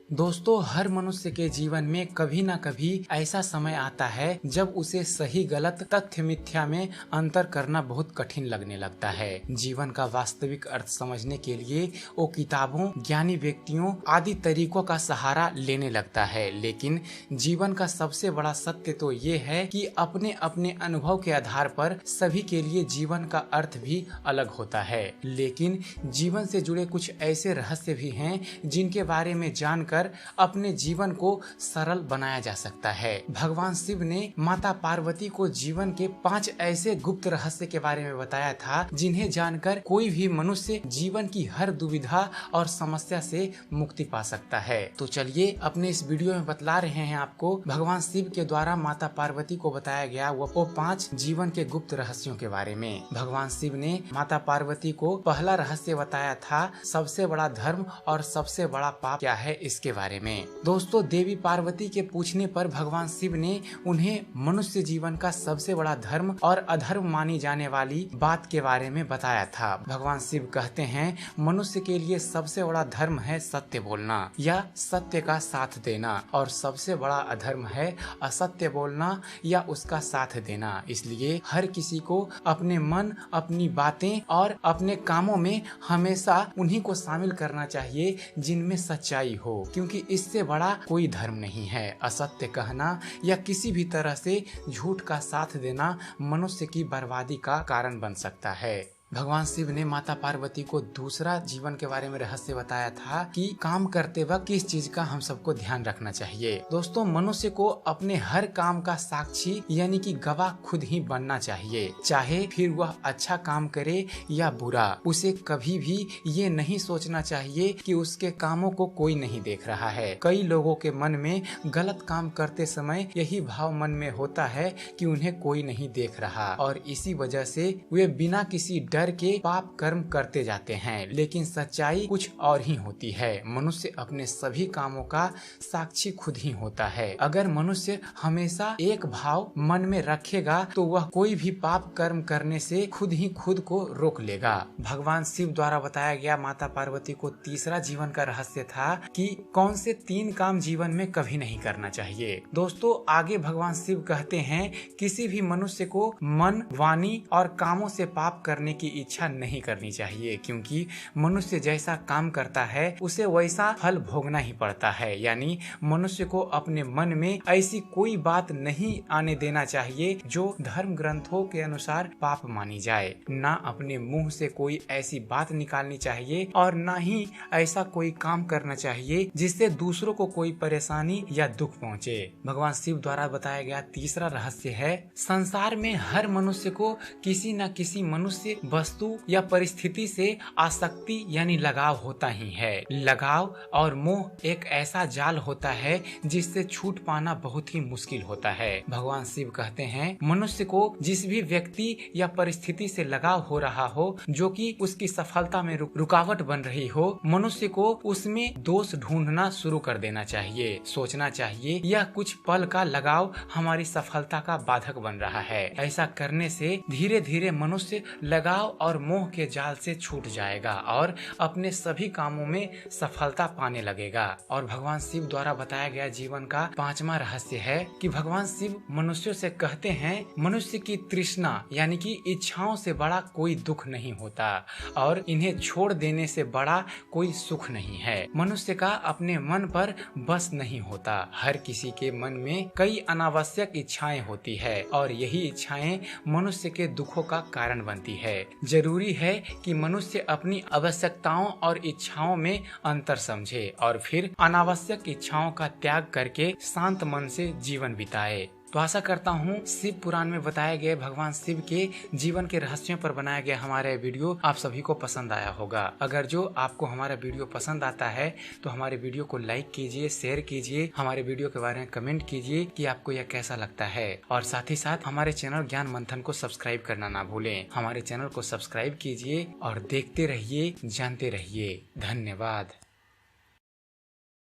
दोस्तों, हर मनुष्य के जीवन में कभी ना कभी ऐसा समय आता है जब उसे सही गलत तथ्य मिथ्या में अंतर करना बहुत कठिन लगने लगता है। जीवन का वास्तविक अर्थ समझने के लिए वो किताबों, ज्ञानी व्यक्तियों आदि तरीकों का सहारा लेने लगता है। लेकिन जीवन का सबसे बड़ा सत्य तो ये है कि अपने अपने अनुभव के आधार पर सभी के लिए जीवन का अर्थ भी अलग होता है। लेकिन जीवन से जुड़े कुछ ऐसे रहस्य भी हैं जिनके बारे में जानकर अपने जीवन को सरल बनाया जा सकता है। भगवान शिव ने माता पार्वती को जीवन के 5 ऐसे गुप्त रहस्य के बारे में बताया था जिन्हें जानकर कोई भी मनुष्य जीवन की हर दुविधा और समस्या से मुक्ति पा सकता है। तो चलिए अपने इस वीडियो में बतला रहे हैं आपको भगवान शिव के द्वारा माता पार्वती को बताया गया वो 5 जीवन के गुप्त रहस्यों के बारे में। भगवान शिव ने माता पार्वती को पहला रहस्य बताया था सबसे बड़ा धर्म और सबसे बड़ा पाप क्या है इसके बारे में। दोस्तों, देवी पार्वती के पूछने पर भगवान शिव ने उन्हें मनुष्य जीवन का सबसे बड़ा धर्म और अधर्म मानी जाने वाली बात के बारे में बताया था। भगवान शिव कहते हैं मनुष्य के लिए सबसे बड़ा धर्म है सत्य बोलना या सत्य का साथ देना, और सबसे बड़ा अधर्म है असत्य बोलना या उसका साथ देना। इसलिए हर किसी को अपने मन, अपनी बातें और अपने कामों में हमेशा उन्हीं को शामिल करना चाहिए जिनमें सच्चाई हो, क्योंकि इससे बड़ा कोई धर्म नहीं है। असत्य कहना या किसी भी तरह से झूठ का साथ देना मनुष्य की बर्बादी का कारण बन सकता है। भगवान शिव ने माता पार्वती को दूसरा जीवन के बारे में रहस्य बताया था कि काम करते वक्त किस चीज का हम सबको ध्यान रखना चाहिए। दोस्तों, मनुष्य को अपने हर काम का साक्षी यानी कि गवाह खुद ही बनना चाहिए, चाहे फिर वह अच्छा काम करे या बुरा। उसे कभी भी ये नहीं सोचना चाहिए कि उसके कामों को कोई नहीं देख रहा है। कई लोगों के मन में गलत काम करते समय यही भाव मन में होता है कि उन्हें कोई नहीं देख रहा, और इसी वजह से वे बिना किसी डर के पाप कर्म करते जाते हैं। लेकिन सच्चाई कुछ और ही होती है। मनुष्य अपने सभी कामों का साक्षी खुद ही होता है। अगर मनुष्य हमेशा एक भाव मन में रखेगा तो वह कोई भी पाप कर्म करने से खुद ही खुद को रोक लेगा। भगवान शिव द्वारा बताया गया माता पार्वती को तीसरा जीवन का रहस्य था कि कौन से 3 काम जीवन में कभी नहीं करना चाहिए। दोस्तों, आगे भगवान शिव कहते हैं किसी भी मनुष्य को मन, वाणी और कामों से पाप करने की इच्छा नहीं करनी चाहिए, क्योंकि मनुष्य जैसा काम करता है उसे वैसा फल भोगना ही पड़ता है। यानी मनुष्य को अपने मन में ऐसी कोई बात नहीं आने देना चाहिए जो धर्म ग्रंथों के अनुसार पाप मानी जाए। ना अपने मुंह से कोई ऐसी बात निकालनी चाहिए और ना ही ऐसा कोई काम करना चाहिए जिससे दूसरों को कोई परेशानी या दुख पहुँचे। भगवान शिव द्वारा बताया गया तीसरा रहस्य है संसार में हर मनुष्य को किसी न किसी मनुष्य, वस्तु या परिस्थिति से आसक्ति यानी लगाव होता ही है। लगाव और मोह एक ऐसा जाल होता है जिससे छूट पाना बहुत ही मुश्किल होता है। भगवान शिव कहते हैं मनुष्य को जिस भी व्यक्ति या परिस्थिति से लगाव हो रहा हो जो कि उसकी सफलता में रुकावट बन रही हो, मनुष्य को उसमें दोष ढूंढना शुरू कर देना चाहिए। सोचना चाहिए यह कुछ पल का लगाव हमारी सफलता का बाधक बन रहा है। ऐसा करने से धीरे धीरे मनुष्य लगाव और मोह के जाल से छूट जाएगा और अपने सभी कामों में सफलता पाने लगेगा। और भगवान शिव द्वारा बताया गया जीवन का 5वां रहस्य है कि भगवान शिव मनुष्यों से कहते हैं मनुष्य की तृष्णा यानी कि इच्छाओं से बड़ा कोई दुख नहीं होता और इन्हें छोड़ देने से बड़ा कोई सुख नहीं है। मनुष्य का अपने मन पर बस नहीं होता। हर किसी के मन में कई अनावश्यक इच्छाएं होती है और यही इच्छाएं मनुष्य के दुखों का कारण बनती है। जरूरी है कि मनुष्य अपनी आवश्यकताओं और इच्छाओं में अंतर समझे और फिर अनावश्यक इच्छाओं का त्याग करके शांत मन से जीवन बिताए। तो आशा करता हूँ शिव पुराण में बताए गए भगवान शिव के जीवन के रहस्यों पर बनाया गया हमारा वीडियो आप सभी को पसंद आया होगा। अगर जो आपको हमारा वीडियो पसंद आता है तो हमारे वीडियो को लाइक कीजिए, शेयर कीजिए, हमारे वीडियो के बारे में कमेंट कीजिए कि आपको यह कैसा लगता है, और साथ ही साथ हमारे चैनल ज्ञान मंथन को सब्सक्राइब करना ना भूलें। हमारे चैनल को सब्सक्राइब कीजिए और देखते रहिए, जानते रहिए। धन्यवाद।